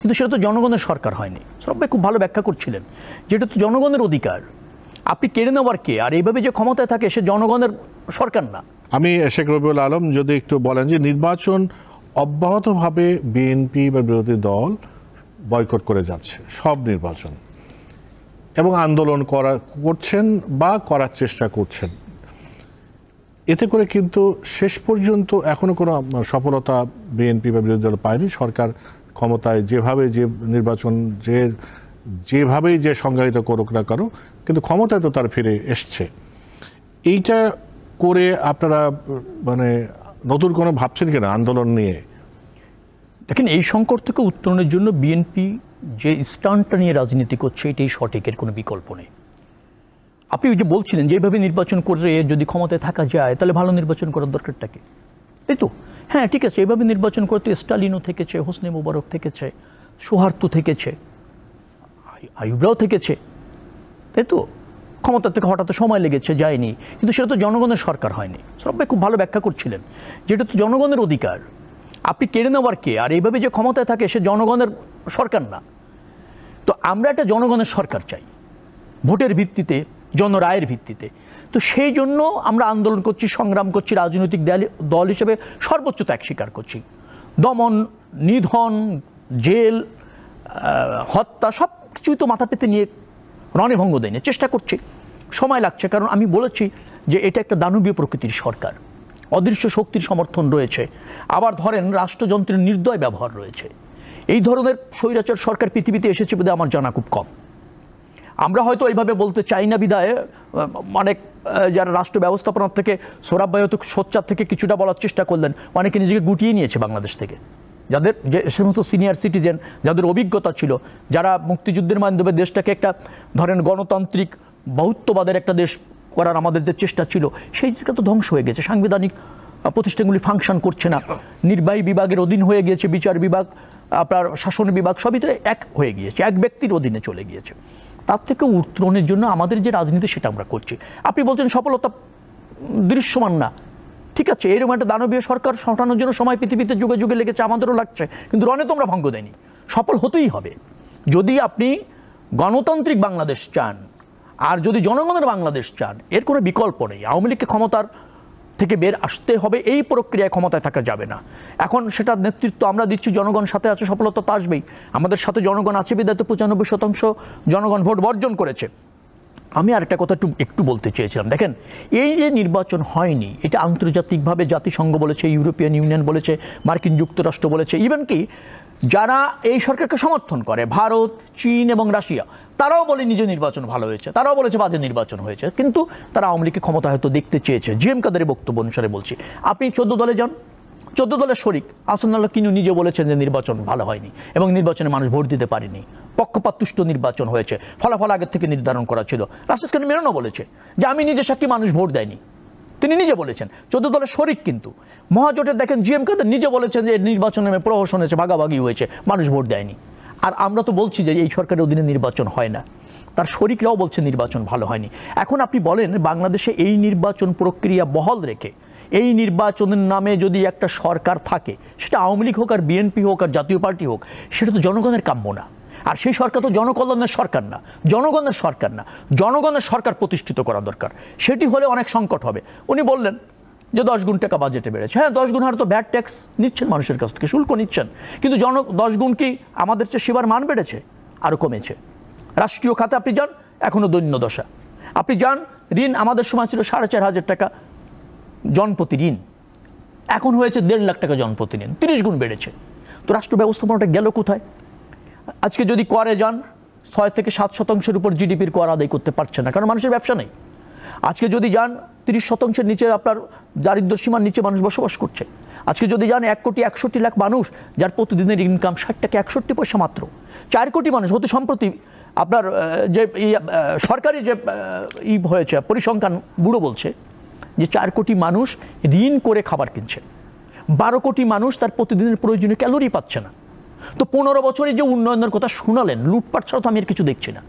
কিন্তু সেটা তো জনগণের সরকার হয়নি। সরব ভাই খুব ভালো ব্যাখ্যা করছিলেন, যেটা তো জনগণের অধিকার, আপনি কেড়ে নেওয়ার কে? আর এইভাবে যে ক্ষমতায় থাকে সে জনগণের সরকার না। আমি শেখ রবিউল আলম যদি একটু বলেন যে নির্বাচন অব্যাহতভাবে বিএনপি বা বিরোধী দল বয়কট করে যাচ্ছে সব নির্বাচন, এবং আন্দোলন করছেন বা করার চেষ্টা করছেন। এতে করে কিন্তু শেষ পর্যন্ত এখনো কোনো সফলতা বিএনপি বা বিরোধী দল পায়নি। সরকার ক্ষমতায় যেভাবে যে নির্বাচন যেভাবেই যে সংজ্ঞায়িত করুক না করো, কিন্তু ক্ষমতায় তো তার ফিরে এসছে। এইটা করে আপনারা মানে নতুন কোনো ভাবছেন কিনা আন্দোলন নিয়ে? দেখেন, এই সংকট থেকে উত্তরণের জন্য বিএনপি যে স্টান্টটা নিয়ে রাজনীতি করছে এটাই সঠিকের কোনো বিকল্প নেই। আপনি ওই যে বলছিলেন যেভাবে নির্বাচন করে যদি ক্ষমতায় থাকা যায় তাহলে ভালো নির্বাচন করার দরকারটা কি, তাই তো? হ্যাঁ, ঠিক আছে, এভাবে নির্বাচন করতে স্টালিনও থেকেছে, হোসনি মুবারক থেকেছে, সুহার্তু থেকেছে, আইয়ুবরাও থেকেছে, তাই তো? ক্ষমতা থেকে হঠাৎ সময় লেগেছে, যায়নি, কিন্তু সেটা তো জনগণের সরকার হয়নি। সরব ভাই খুব ভালো ব্যাখ্যা করছিলেন, যেটা তো জনগণের অধিকার, আপনি কেড়ে নেওয়ার কে? আর এইভাবে যে ক্ষমতায় থাকে সে জনগণের সরকার না। তো আমরা একটা জনগণের সরকার চাই, ভোটের ভিত্তিতে, জনরায়ের ভিত্তিতে। তো সেই জন্য আমরা আন্দোলন করছি, সংগ্রাম করছি, রাজনৈতিক দল হিসেবে সর্বোচ্চ ত্যাগ স্বীকার করছি। দমন, নিধন, জেল, হত্যা সব কিছুই তো মাথা পেতে নিয়ে রণভঙ্গ দেয়নি, চেষ্টা করছি, সময় লাগছে। কারণ আমি বলেছি যে এটা একটা দানবীয় প্রকৃতির সরকার, অদৃশ্য শক্তির সমর্থন রয়েছে। আবার ধরেন রাষ্ট্রযন্ত্রের নির্দয় ব্যবহার রয়েছে। এই ধরনের স্বৈরাচার সরকার পৃথিবীতে এসেছে বলে আমার জানা খুব কম। আমরা হয়তো এইভাবে বলতে চাই না বিদায় অনেক যারা রাষ্ট্র ব্যবস্থাপনার থেকে, সোহরাব ভাই হয়তো সোচ্চার থেকে কিছুটা বলার চেষ্টা করলেন, অনেকে নিজেকে গুটিয়ে নিয়েছে বাংলাদেশ থেকে, যাদের যে সমস্ত সিনিয়র সিটিজেন, যাদের অভিজ্ঞতা ছিল, যারা মুক্তিযুদ্ধের মাধ্যমে দেশটাকে একটা ধরেন গণতান্ত্রিক বহুত্ববাদের একটা দেশ করার আমাদের যে চেষ্টা ছিল, সেই জায়গা তো ধ্বংস হয়ে গেছে। সাংবিধানিক প্রতিষ্ঠানগুলি ফাংশন করছে না, নির্বাহী বিভাগের অধীন হয়ে গিয়েছে, বিচার বিভাগ, আপনার শাসন বিভাগ সবই তো এক হয়ে গিয়েছে, এক ব্যক্তির অধীনে চলে গিয়েছে। তার থেকে উত্তরণের জন্য আমাদের যে রাজনীতি সেটা আমরা করছি। আপনি বলছেন সফলতা দৃশ্যমান না, ঠিক আছে, এরকম একটা দানবীয় সরকার সটানোর জন্য সময় পৃথিবীতে যুগে যুগে লেগেছে, আমাদেরও লাগছে, কিন্তু রণে তোমরা ভঙ্গ দেয়নি। সফল হতেই হবে যদি আপনি গণতান্ত্রিক বাংলাদেশ চান, আর যদি জনগণের বাংলাদেশ চান, এর কোনো বিকল্প নেই। আওয়ামী লীগকে ক্ষমতার থেকে বের আসতে হবে, এই প্রক্রিয়ায় ক্ষমতায় থাকা যাবে না। এখন সেটার নেতৃত্ব আমরা দিচ্ছি, জনগণ সাথে আছে, সফলতা তো আসবেই। আমাদের সাথে জনগণ আছে বিধায় তো 95% জনগণ ভোট বর্জন করেছে। আমি আরেকটা কথা একটু বলতে চেয়েছিলাম, দেখেন, এই যে নির্বাচন হয়নি, এটা আন্তর্জাতিকভাবে জাতিসংঘ বলেছে, ইউরোপিয়ান ইউনিয়ন বলেছে, মার্কিন যুক্তরাষ্ট্র বলেছে, ইভেন কি যারা এই সরকারকে সমর্থন করে, ভারত, চীন এবং রাশিয়া, তারাও বলেনি যে নির্বাচন ভালো হয়েছে, তারাও বলেছে বাজে নির্বাচন হয়েছে, কিন্তু তারা আওয়ামী লীগকে ক্ষমতা হয়তো দেখতে চেয়েছে। জিএম কাদেরের বক্তব্য অনুসারে বলছি, আপনি 14 দলে যান, 14 দলের শরিক আহসানুল্লাহ কিনু নিজে বলেছেন যে নির্বাচন ভালো হয়নি এবং নির্বাচনে মানুষ ভোট দিতে পারেনি, পক্ষপাতদুষ্ট নির্বাচন হয়েছে, ফলাফল আগের থেকে নির্ধারণ করা ছিল। রাশেদ খান মেননও বলেছে যে আমি নিজে সাক্ষী, মানুষ ভোট দেয়নি, তিনি নিজে বলেছেন। 14 দলের শরিক কিন্তু মহাজোটের দেখেন জিএম কাদের নিজে বলেছেন যে নির্বাচনে প্রহসন হয়েছে, ভাগাভাগি হয়েছে, মানুষ ভোট দেয়নি। আর আমরা তো বলছি যে এই সরকারের অধীনে নির্বাচন হয় না, তার শরিকরাও বলছে নির্বাচন ভালো হয়নি। এখন আপনি বলেন বাংলাদেশে এই নির্বাচন প্রক্রিয়া বহাল রেখে এই নির্বাচনের নামে যদি একটা সরকার থাকে, সেটা আওয়ামী লীগ হোক আর বিএনপি হোক আর জাতীয় পার্টি হোক, সেটা তো জনগণের কাম্য না। আর সেই সরকার তো জনকল্যাণের সরকার না, জনগণের সরকার না। জনগণের সরকার প্রতিষ্ঠিত করা দরকার, সেটি হলে অনেক সংকট হবে। উনি বললেন যে 10 গুণ টাকা বাজেটে বেড়েছে, হ্যাঁ 10 গুণ হারে তো ভ্যাট ট্যাক্স নিচ্ছেন মানুষের কাছ থেকে, শুল্ক নিচ্ছেন, কিন্তু 10 গুণ কি আমাদের চেয়ে সেবার মান বেড়েছে? আরও কমেছে। রাষ্ট্রীয় খাতে আপনি যান, এখনও দৈন্য দশা। আপনি যান, ঋণ আমাদের সময় ছিল 4,500 টাকা জনপ্রতি ঋণ, এখন হয়েছে 1.5 লাখ টাকা জনপ্রতি ঋণ, 30 গুণ বেড়েছে। তো রাষ্ট্র ব্যবস্থাপনাটা গেল কোথায়? আজকে যদি করে যান, 6 থেকে 7% উপর জিডিপির কর আদায় করতে পারছে না, কারণ মানুষের ব্যবসা নেই। আজকে যদি যান, 30% নিচে আপনার দারিদ্র্য সীমার নিচে মানুষ বসবাস করছে। আজকে যদি যান 1,61,00,000 মানুষ, যার প্রতিদিনের ইনকাম 60 টাকা 61 পয়সা মাত্র। 4 কোটি মানুষ, অতি সম্প্রতি আপনার যে সরকারি যে হয়েছে পরিসংখ্যান ব্যুরো বলছে যে 4 কোটি মানুষ ঋণ করে খাবার কিনছে, 12 কোটি মানুষ তার প্রতিদিনের প্রয়োজনীয় ক্যালোরি পাচ্ছে না। তো 15 বছরে যে উন্নয়নের কথা শোনালেন, লুটপাট ছাড়া তো আমি আর কিছু দেখছি না।